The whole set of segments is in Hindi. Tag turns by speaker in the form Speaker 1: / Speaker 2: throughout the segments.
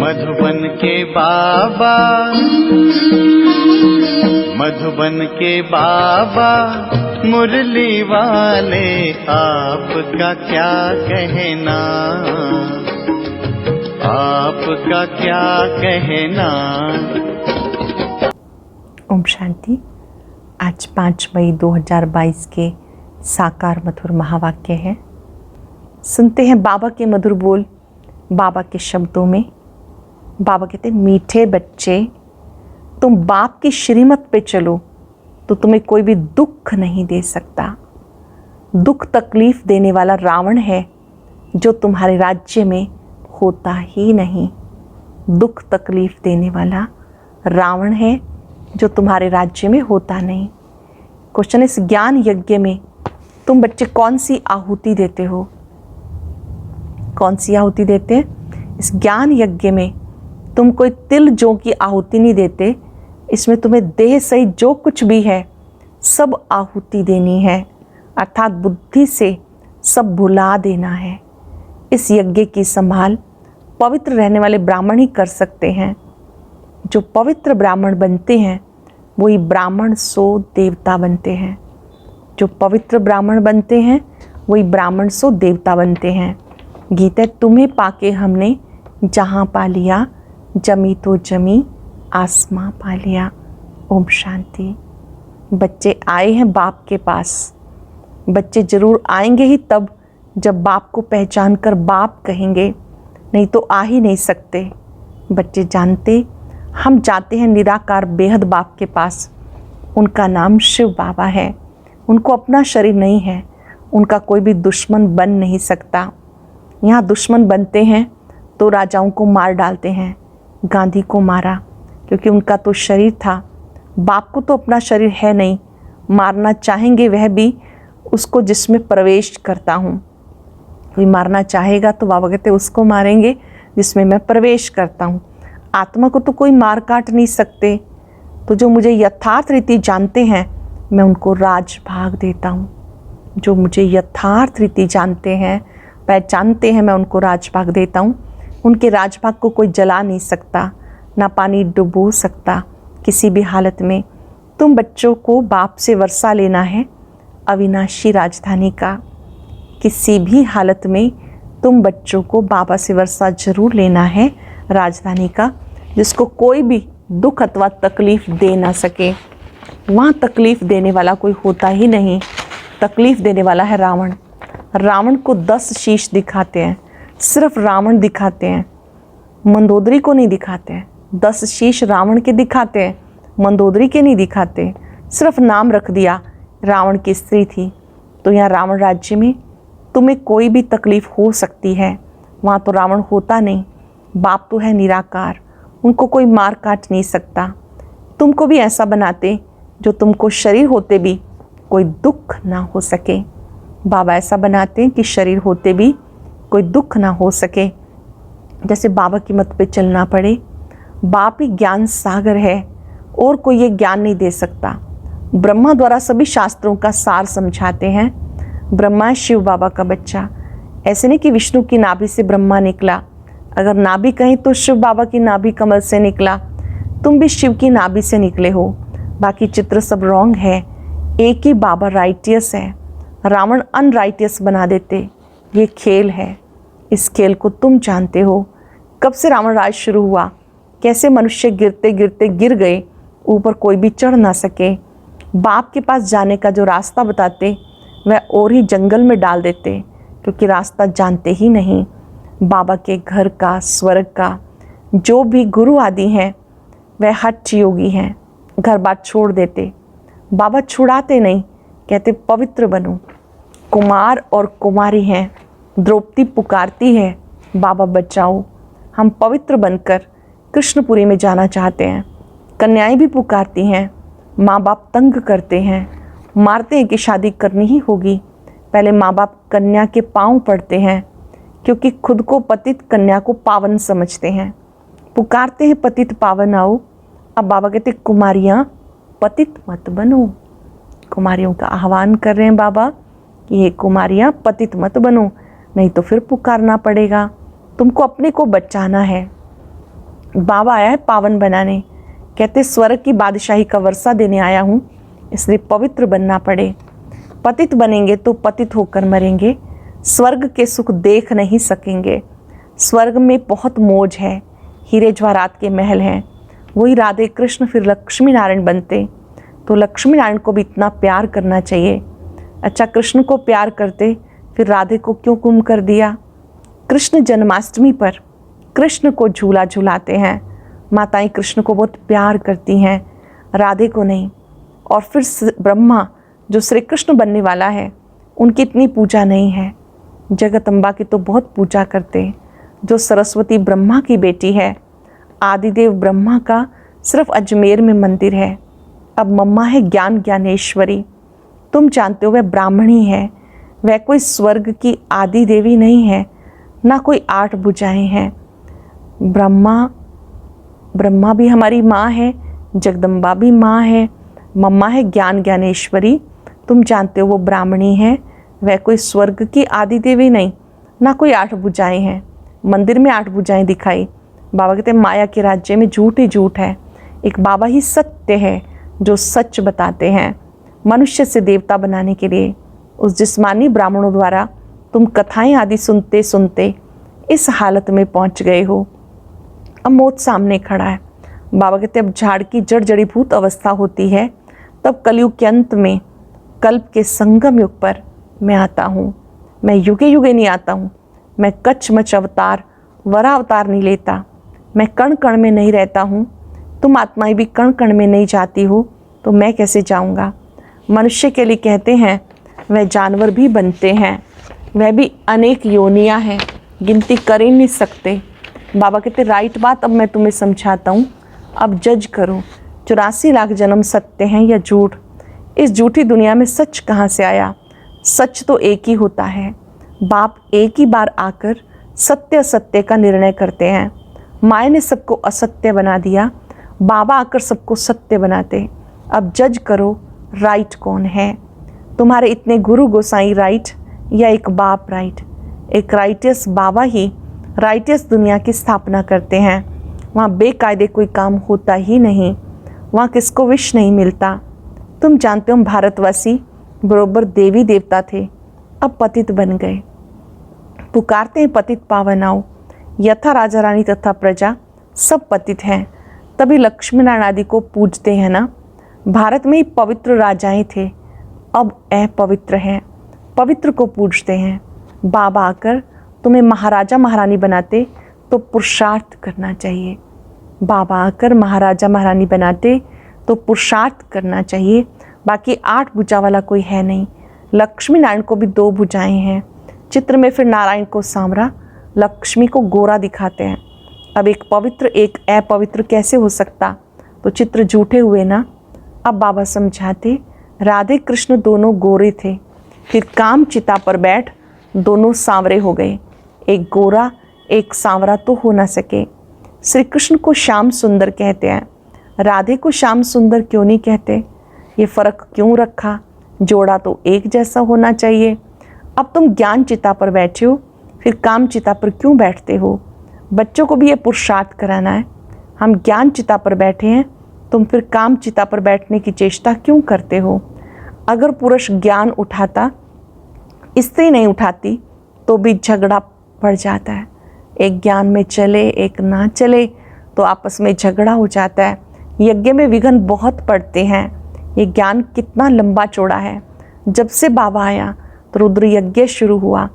Speaker 1: मधुबन के बाबा, मधुबन के बाबा मुरली वाले, आपका क्या कहना, आपका क्या कहना।
Speaker 2: ओम शांति। आज 5 मई 2022 के साकार मधुर महावाक्य है। सुनते हैं बाबा के मधुर बोल, बाबा के शब्दों में। बाबा कहते हैं, मीठे बच्चे, तुम बाप की श्रीमत पे चलो तो तुम्हें कोई भी दुख नहीं दे सकता। दुख तकलीफ देने वाला रावण है जो तुम्हारे राज्य में होता ही नहीं। दुख तकलीफ देने वाला रावण है जो तुम्हारे राज्य में होता नहीं। क्वेश्चन, इस ज्ञान यज्ञ में तुम बच्चे कौन सी आहुति देते हो? कौन सी आहुति देते हैं? इस ज्ञान यज्ञ में तुम कोई तिल जौ की आहुति नहीं देते। इसमें तुम्हें देह सहित जो कुछ भी है सब आहुति देनी है, अर्थात बुद्धि से सब भुला देना है। इस यज्ञ की संभाल पवित्र रहने वाले ब्राह्मण ही कर सकते हैं। जो पवित्र ब्राह्मण बनते हैं वही ब्राह्मण सो देवता बनते हैं। जो पवित्र ब्राह्मण बनते हैं वही ब्राह्मण सो देवता बनते हैं। गीता, तुम्हें पाके हमने जहाँ पा लिया, जमी तो जमी आसमां पा लिया। ओम शांति। बच्चे आए हैं बाप के पास। बच्चे जरूर आएंगे ही तब जब बाप को पहचान कर बाप कहेंगे, नहीं तो आ ही नहीं सकते। बच्चे जानते हम जाते हैं निराकार बेहद बाप के पास। उनका नाम शिव बाबा है। उनको अपना शरीर नहीं है। उनका कोई भी दुश्मन बन नहीं सकता। यहाँ दुश्मन बनते हैं तो राजाओं को मार डालते हैं। गांधी को मारा क्योंकि उनका तो शरीर था। बाप को तो अपना शरीर है नहीं। मारना चाहेंगे वह भी उसको जिसमें प्रवेश करता हूँ। कोई मारना चाहेगा तो बाबा कहते उसको मारेंगे जिसमें मैं प्रवेश करता हूँ। आत्मा को तो कोई मार काट नहीं सकते। तो जो मुझे यथार्थ रीति जानते हैं मैं उनको राज भाग देता हूँ। जो मुझे यथार्थ रीति जानते हैं, पहचानते हैं, मैं उनको राज भाग देता हूँ। उनके राजभाग को कोई जला नहीं सकता, ना पानी डुबो सकता किसी भी हालत में। तुम बच्चों को बाप से वर्षा लेना है अविनाशी राजधानी का। किसी भी हालत में तुम बच्चों को बाबा से वर्षा जरूर लेना है राजधानी का, जिसको कोई भी दुख अथवा तकलीफ दे ना सके। वहाँ तकलीफ देने वाला कोई होता ही नहीं। तकलीफ देने वाला है रावण। रावण को 10 शीश दिखाते हैं, सिर्फ रावण दिखाते हैं, मंदोदरी को नहीं दिखाते हैं। 10 शीश रावण के दिखाते हैं, मंदोदरी के नहीं दिखाते। सिर्फ नाम रख दिया रावण की स्त्री थी। तो यहाँ रावण राज्य में तुम्हें कोई भी तकलीफ हो सकती है। वहाँ तो रावण होता नहीं। बाप तो है निराकार, उनको कोई मार काट नहीं सकता। तुमको भी ऐसा बनाते जो तुमको शरीर होते भी कोई दुख ना हो सके। बाबा ऐसा बनाते हैं कि शरीर होते भी कोई दुख ना हो सके। जैसे बाबा की मत पे चलना पड़े। बाप ही ज्ञान सागर है और कोई ये ज्ञान नहीं दे सकता। ब्रह्मा द्वारा सभी शास्त्रों का सार समझाते हैं। ब्रह्मा शिव बाबा का बच्चा। ऐसे नहीं कि विष्णु की नाभि से ब्रह्मा निकला। अगर नाभि कहीं तो शिव बाबा की नाभि कमल से निकला। तुम भी शिव की नाभि से निकले हो। बाकी चित्र सब रॉन्ग है। एक ही बाबा राइटियस है। रावण अनराइटियस बना देते। ये खेल है। इस खेल को तुम जानते हो। कब से रावण राज शुरू हुआ, कैसे मनुष्य गिरते गिरते गिर गए, ऊपर कोई भी चढ़ ना सके। बाप के पास जाने का जो रास्ता बताते वह और ही जंगल में डाल देते, क्योंकि रास्ता जानते ही नहीं। बाबा के घर का, स्वर्ग का जो भी गुरु आदि हैं वह हठ योगी हैं। घर बार छोड़ देते। बाबा छुड़ाते नहीं, कहते पवित्र बनो। कुमार और कुमारी हैं। द्रौपदी पुकारती है, बाबा बचाओ, हम पवित्र बनकर कृष्णपुरी में जाना चाहते हैं। कन्याएं भी पुकारती हैं। माँ बाप तंग करते हैं, मारते हैं कि शादी करनी ही होगी। पहले माँ बाप कन्या के पांव पड़ते हैं, क्योंकि खुद को पतित, कन्या को पावन समझते हैं। पुकारते हैं पतित पावन आओ। अब बाबा कहते कुमारियाँ पतित मत बनो। कुमारियों का आह्वान कर रहे हैं बाबा कि ये कुमारियाँ पतित मत बनो, नहीं तो फिर पुकारना पड़ेगा। तुमको अपने को बचाना है। बाबा आया है पावन बनाने। कहते स्वर्ग की बादशाही का वर्षा देने आया हूँ, इसलिए पवित्र बनना पड़े। पतित बनेंगे तो पतित होकर मरेंगे, स्वर्ग के सुख देख नहीं सकेंगे। स्वर्ग में बहुत मौज है, हीरे जवाहरात के महल हैं। वही राधे कृष्ण फिर लक्ष्मी नारायण बनते तो लक्ष्मी नारायण को भी इतना प्यार करना चाहिए। अच्छा, कृष्ण को प्यार करते फिर राधे को क्यों गुम कर दिया? कृष्ण जन्माष्टमी पर कृष्ण को झूला झूलाते हैं। माताएं कृष्ण को बहुत प्यार करती हैं, राधे को नहीं। और फिर ब्रह्मा जो श्री कृष्ण बनने वाला है, उनकी इतनी पूजा नहीं है। जगदम्बा की तो बहुत पूजा करते। जो सरस्वती ब्रह्मा की बेटी है, आदिदेव ब्रह्मा का सिर्फ अजमेर में मंदिर है। अब मम्मा है ज्ञान ज्ञानेश्वरी। तुम जानते हो वह ब्राह्मणी है, वह कोई स्वर्ग की आदि देवी नहीं है, ना कोई 8 भुजाएं हैं। ब्रह्मा भी हमारी माँ है, जगदम्बा भी माँ है, मम्मा है ज्ञान ज्ञानेश्वरी। तुम जानते हो वो ब्राह्मणी है, वह कोई स्वर्ग की आदि देवी नहीं, ना कोई 8 भुजाएं हैं। मंदिर में 8 भुजाएं दिखाई। बाबा कहते हैं माया के राज्य में झूठ ही झूठ है, एक बाबा ही सत्य है जो सच बताते हैं। मनुष्य से देवता बनाने के लिए उस जिस्मानी ब्राह्मणों द्वारा तुम कथाएं आदि सुनते सुनते इस हालत में पहुंच गए हो। अब मौत सामने खड़ा है। बाबा कहते अब झाड़ की जड़ जड़ीभूत अवस्था होती है, तब कलयुग के अंत में कल्प के संगम युग पर मैं आता हूँ। मैं युगे युगे नहीं आता हूँ, मैं कचमच अवतार वरा अवतार नहीं लेता। मैं कण कण में नहीं रहता हूँ, तुम आत्माएं भी कण कण में नहीं जाती हो, तो मैं कैसे जाऊँगा? मनुष्य के लिए कहते हैं वह जानवर भी बनते हैं, वह भी अनेक योनियाँ हैं, गिनती कर ही नहीं सकते। बाबा कहते राइट बात अब मैं तुम्हें समझाता हूँ, अब जज करो 84 लाख जन्म सत्य हैं या झूठ। इस झूठी दुनिया में सच कहाँ से आया? सच तो एक ही होता है। बाप एक ही बार आकर सत्य असत्य का निर्णय करते हैं। माया ने सबको असत्य बना दिया, बाबा आकर सबको सत्य बनाते। अब जज करो राइट कौन है? तुम्हारे इतने गुरु गोसाई राइट या एक बाप राइट? एक राइटियस बाबा ही राइटियस दुनिया की स्थापना करते हैं। वहाँ बेकायदे कोई काम होता ही नहीं, वहाँ किसको विष नहीं मिलता। तुम जानते हो भारतवासी बरोबर देवी देवता थे, अब पतित बन गए। पुकारते हैं पतित पावन आओ। यथा राजा रानी तथा प्रजा सब पतित हैं, तभी लक्ष्मी नारायण आदि को पूजते हैं ना। भारत में ही पवित्र राजाएं थे, अब अपवित्र हैं, पवित्र को पूजते हैं। बाबा आकर तुम्हें महाराजा महारानी बनाते तो पुरुषार्थ करना चाहिए। बाबा आकर महाराजा महारानी बनाते तो पुरुषार्थ करना चाहिए। बाकी 8 भुजा वाला कोई है नहीं। लक्ष्मी नारायण को भी 2 भुजाएं हैं। चित्र में फिर नारायण को सांवरा, लक्ष्मी को गोरा दिखाते हैं। अब एक पवित्र एक अपवित्र कैसे हो सकता? तो चित्र झूठे हुए ना। अब बाबा समझाते राधे कृष्ण दोनों गोरे थे, फिर काम चिता पर बैठ दोनों सांवरे हो गए। एक गोरा एक सांवरा तो हो ना सके। श्री कृष्ण को श्याम सुंदर कहते हैं, राधे को श्याम सुंदर क्यों नहीं कहते? ये फ़र्क क्यों रखा? जोड़ा तो एक जैसा होना चाहिए। अब तुम ज्ञान चिता पर बैठे हो, फिर काम चिता पर क्यों बैठते हो? बच्चों को भी ये पुरुषार्थ कराना है। हम ज्ञान चिता पर बैठे हैं, तुम फिर काम चिता पर बैठने की चेष्टा क्यों करते हो? अगर पुरुष ज्ञान उठाता, स्त्री नहीं उठाती, तो भी झगड़ा पड़ जाता है। एक ज्ञान में चले एक ना चले तो आपस में झगड़ा हो जाता है। यज्ञ में विघ्न बहुत पड़ते हैं। ये ज्ञान कितना लंबा चौड़ा है। जब से बाबा आया तो रुद्र यज्ञ शुरू हुआ।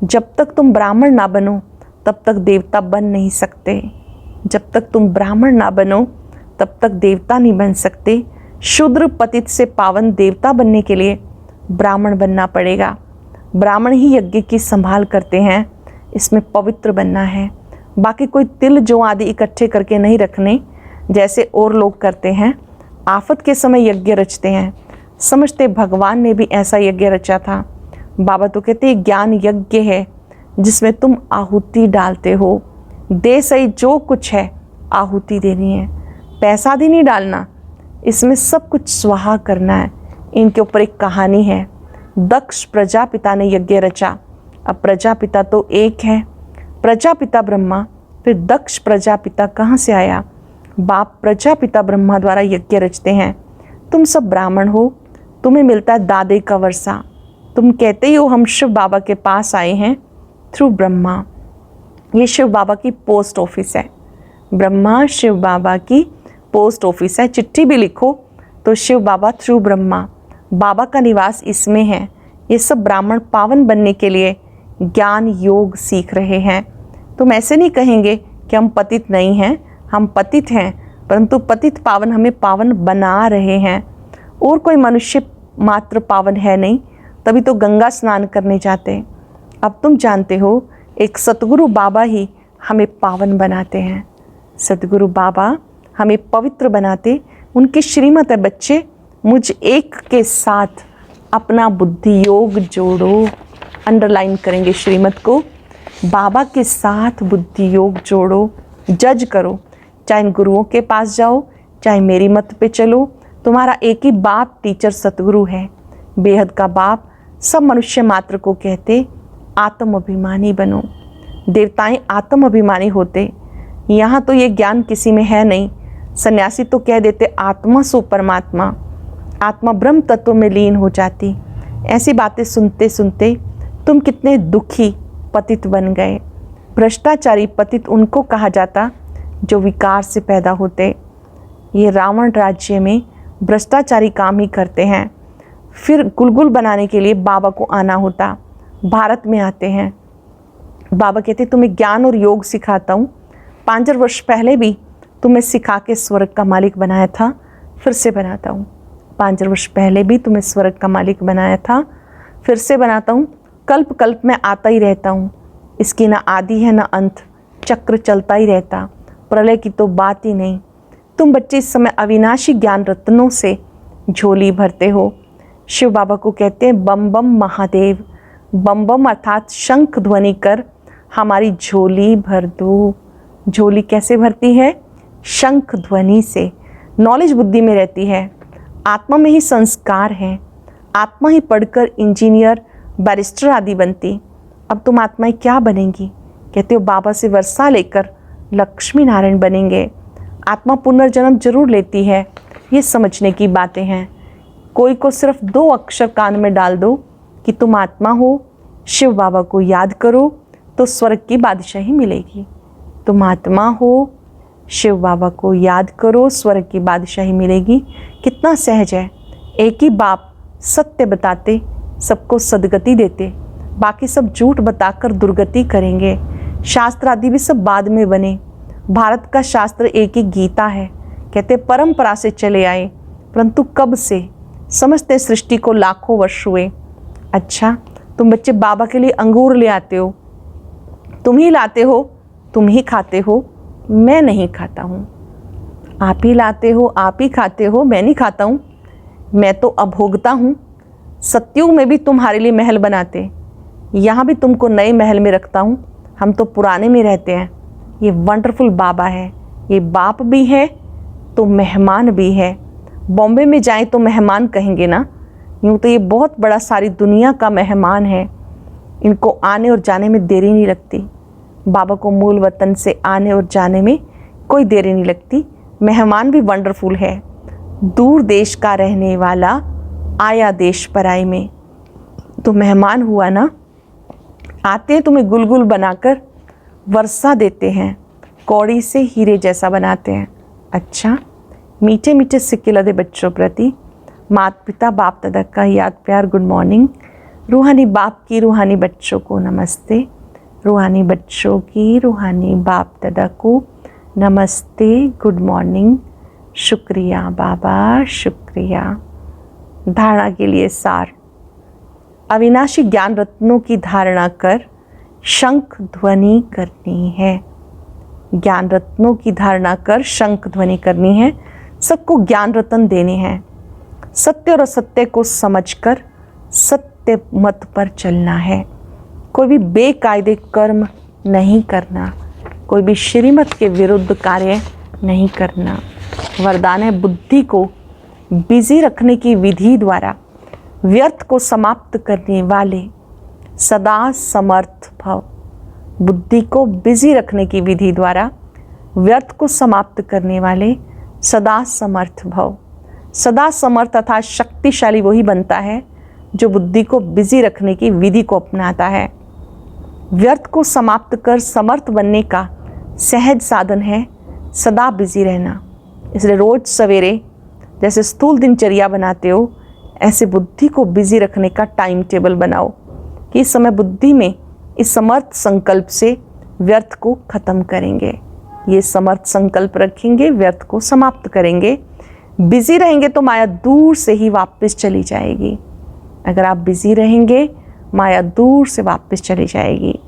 Speaker 2: जब तक तुम ब्राह्मण ना बनो तब तक देवता बन नहीं सकते। जब तक तुम ब्राह्मण ना बनो तब तक देवता नहीं बन सकते। शूद्र पतित से पावन देवता बनने के लिए ब्राह्मण बनना पड़ेगा। ब्राह्मण ही यज्ञ की संभाल करते हैं, इसमें पवित्र बनना है। बाकी कोई तिल जो आदि इकट्ठे करके नहीं रखने जैसे और लोग करते हैं। आफत के समय यज्ञ रचते हैं, समझते भगवान ने भी ऐसा यज्ञ रचा था। बाबा तो कहते हैं ज्ञान यज्ञ है जिसमें तुम आहुति डालते हो। दे सही जो कुछ है आहुति देनी है, पैसा भी नहीं डालना। इसमें सब कुछ स्वाहा करना है। इनके ऊपर एक कहानी है। दक्ष प्रजापिता ने यज्ञ रचा। अब प्रजापिता तो एक है, प्रजापिता ब्रह्मा फिर दक्ष प्रजापिता कहाँ से आया? बाप प्रजापिता ब्रह्मा द्वारा यज्ञ रचते हैं। तुम सब ब्राह्मण हो, तुम्हें मिलता है दादे का वर्षा। तुम कहते ही हो हम शिव बाबा के पास आए हैं थ्रू ब्रह्मा। ये शिव बाबा की पोस्ट ऑफिस है। ब्रह्मा शिव बाबा की पोस्ट ऑफिस है। चिट्ठी भी लिखो तो शिव बाबा थ्रू ब्रह्मा, बाबा का निवास इसमें है। ये सब ब्राह्मण पावन बनने के लिए ज्ञान योग सीख रहे हैं। तुम ऐसे नहीं कहेंगे कि हम पतित नहीं हैं, हम पतित हैं, परंतु पतित पावन हमें पावन बना रहे हैं। और कोई मनुष्य मात्र पावन है नहीं, तभी तो गंगा स्नान करने जाते। अब तुम जानते हो एक सतगुरु बाबा ही हमें पावन बनाते हैं। सतगुरु बाबा हमें पवित्र बनाते। उनकी श्रीमत है बच्चे, मुझ एक के साथ अपना बुद्धि योग जोड़ो। अंडरलाइन करेंगे श्रीमत को, बाबा के साथ बुद्धि योग जोड़ो। जज करो, चाहे इन गुरुओं के पास जाओ, चाहे मेरी मत पे चलो, तुम्हारा एक ही बाप टीचर सतगुरु है, बेहद का बाप। सब मनुष्य मात्र को कहते आत्म अभिमानी बनो। देवताएं आत्म अभिमानी होते, यहाँ तो ये ज्ञान किसी में है नहीं। सन्यासी तो कह देते आत्मा सो परमात्मा, आत्मा ब्रह्म तत्व में लीन हो जाती। ऐसी बातें सुनते सुनते तुम कितने दुखी पतित बन गए। भ्रष्टाचारी पतित उनको कहा जाता जो विकार से पैदा होते। ये रावण राज्य में भ्रष्टाचारी काम ही करते हैं। फिर गुलगुल बनाने के लिए बाबा को आना होता। भारत में आते हैं, बाबा कहते तुम्हें ज्ञान और योग सिखाता हूँ। 5 वर्ष पहले भी तुम्हें सिखा के स्वर्ग का मालिक बनाया था, फिर से बनाता हूँ। 5 वर्ष पहले भी तुम्हें स्वर्ग का मालिक बनाया था, फिर से बनाता हूँ। कल्प कल्प में आता ही रहता हूँ, इसकी ना आदि है ना अंत, चक्र चलता ही रहता, प्रलय की तो बात ही नहीं। तुम बच्चे इस समय अविनाशी ज्ञान रत्नों से झोली भरते हो। शिव बाबा को कहते हैं बम बम महादेव। बम बम अर्थात शंख ध्वनि कर हमारी झोली भर दो। झोली कैसे भरती है? शंख ध्वनि से। नॉलेज बुद्धि में रहती है, आत्मा में ही संस्कार है। आत्मा ही पढ़कर इंजीनियर बैरिस्टर आदि बनती। अब तुम आत्माएं क्या बनेंगी? कहते हो बाबा से वर्षा लेकर लक्ष्मी नारायण बनेंगे। आत्मा पुनर्जन्म जरूर लेती है, ये समझने की बातें हैं। कोई को सिर्फ 2 अक्षर कान में डाल दो कि तुम आत्मा हो, शिव बाबा को याद करो तो स्वर्ग की बादशाही मिलेगी। तुम आत्मा हो, शिव बाबा को याद करो, स्वर्ग की बादशाही मिलेगी। कितना सहज है। एक ही बाप सत्य बताते, सबको सदगति देते, बाकी सब झूठ बताकर दुर्गति करेंगे। शास्त्र आदि भी सब बाद में बने। भारत का शास्त्र एक ही गीता है। कहते परंपरा से चले आए, परंतु कब से? समझते सृष्टि को लाखों वर्ष हुए। अच्छा, तुम बच्चे बाबा के लिए अंगूर ले आते हो, तुम ही लाते हो, तुम ही खाते हो, मैं नहीं खाता हूँ। आप ही लाते हो, आप ही खाते हो, मैं नहीं खाता हूँ। मैं तो अभोगता हूँ। सत्युग में भी तुम्हारे लिए महल बनाते, यहाँ भी तुमको नए महल में रखता हूँ, हम तो पुराने में रहते हैं। ये वंडरफुल बाबा है। ये बाप भी है तो मेहमान भी है। बॉम्बे में जाएं तो मेहमान कहेंगे ना, यूँ तो ये बहुत बड़ा सारी दुनिया का मेहमान है। इनको आने और जाने में देरी नहीं लगती। बाबा को मूल वतन से आने और जाने में कोई देरी नहीं लगती। मेहमान भी वंडरफुल है। दूर देश का रहने वाला आया देश पराई में, तो मेहमान हुआ ना। आते हैं तुम्हें गुलगुल बनाकर वर्षा देते हैं, कौड़ी से हीरे जैसा बनाते हैं। अच्छा, मीठे मीठे सिक्के लदे बच्चों प्रति माता पिता बाप दादा का याद प्यार गुड मॉर्निंग। रूहानी बाप की रूहानी बच्चों को नमस्ते। रूहानी बच्चों की रूहानी बाप दादा को नमस्ते, गुड मॉर्निंग। शुक्रिया बाबा, शुक्रिया। धारणा के लिए सार। अविनाशी ज्ञान रत्नों की धारणा कर शंख ध्वनि करनी है। ज्ञान रत्नों की धारणा कर शंख ध्वनि करनी है। सबको ज्ञान रत्न देने हैं। सत्य और असत्य को समझकर सत्य मत पर चलना है। कोई भी बेकायदे कर्म नहीं करना, कोई भी श्रीमत के विरुद्ध कार्य नहीं करना। वरदान है बुद्धि को बिजी रखने की विधि द्वारा व्यर्थ को समाप्त करने वाले सदा समर्थ भव। बुद्धि को बिजी रखने की विधि द्वारा व्यर्थ को समाप्त करने वाले सदा समर्थ भव। सदा समर्थ अर्थात शक्तिशाली वही बनता है जो बुद्धि को बिजी रखने की विधि को अपनाता है। व्यर्थ को समाप्त कर समर्थ बनने का सहज साधन है सदा बिजी रहना। इसलिए रोज सवेरे जैसे स्थूल दिनचर्या बनाते हो, ऐसे बुद्धि को बिजी रखने का टाइम टेबल बनाओ कि इस समय बुद्धि में इस समर्थ संकल्प से व्यर्थ को खत्म करेंगे। ये समर्थ संकल्प रखेंगे, व्यर्थ को समाप्त करेंगे। बिजी रहेंगे तो माया दूर से ही वापस चली जाएगी। अगर आप बिजी रहेंगे, माया दूर से वापस चली जाएगी।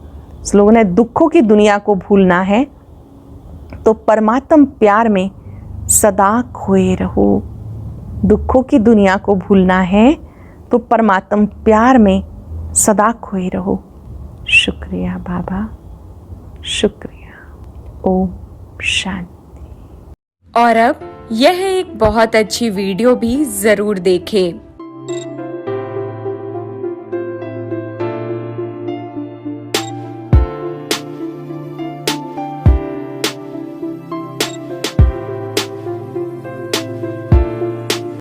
Speaker 2: लोगों ने दुखों की दुनिया को भूलना है तो परमात्म प्यार में सदा खोए रहो। दुखों की दुनिया को भूलना है तो परमात्म प्यार में सदा खोए रहो। शुक्रिया बाबा, शुक्रिया। ओम शांति।
Speaker 3: और अब यह एक बहुत अच्छी वीडियो भी जरूर देखें।